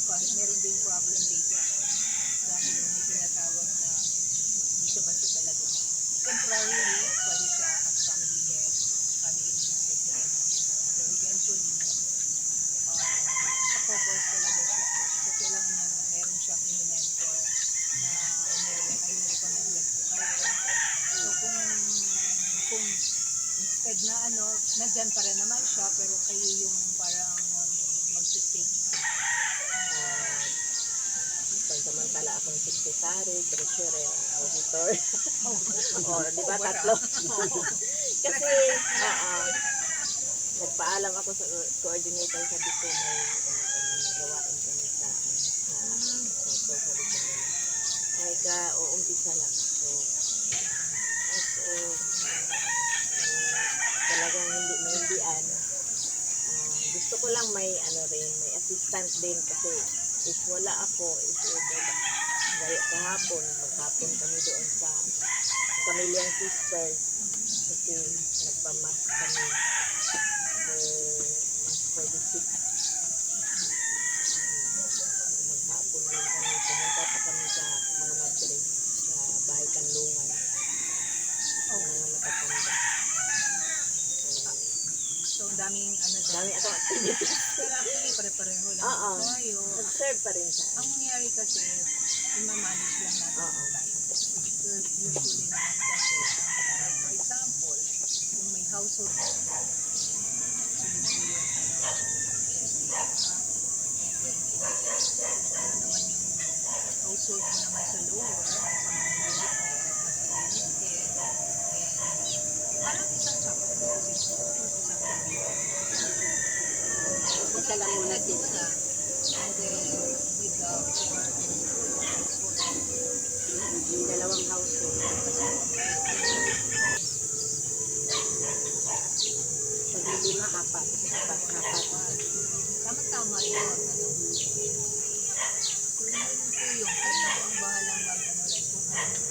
meron ding problem dito dahil may tinatawag na hindi siya basta talaga. Temporarily, pwede siya as family head, family minister head. So eventually, sa focus talaga siya. So kailangan niya meron siyang in-mentor na ay recommended ko kayo. So kung instead na nandyan pa rin naman siya, pero kayo yung parang mag-take. Pansamantala akong secretary, treasurer, auditor. Di ba tatlo? Kasi, nagpaalam ako sa coordinator, sabi ko may gawain kami sa social media. Ay umpisa lang. So, talagang hindi maindian. Gusto ko lang may may assistant din kasi if wala ako, gaya kahapon, maghapon kami doon sa pamilyang sisters kasi nagpamas kami mas for the sick. Maghapon din kami, pumunta pa kami sa mga madre sa bahay kanlungan mga matatanda. So, daming dami akong activities. Pero actually, pare-pareho lang tayo. Nag-serve pa rin siya. Ang mangyayari kasi, i-manage lang natin ang time. Usually naman kasi, for example, kung may household, sunod mo yung and then kung naman yung household mo naman sa lower, sa mga unit head, and parang isang chapter kasi isang isa lang muna sila. And then, with the household, yung dalawang household. Paglilima, apat. Tama-tama yun. Kung yung kayo ang bahalang rin kung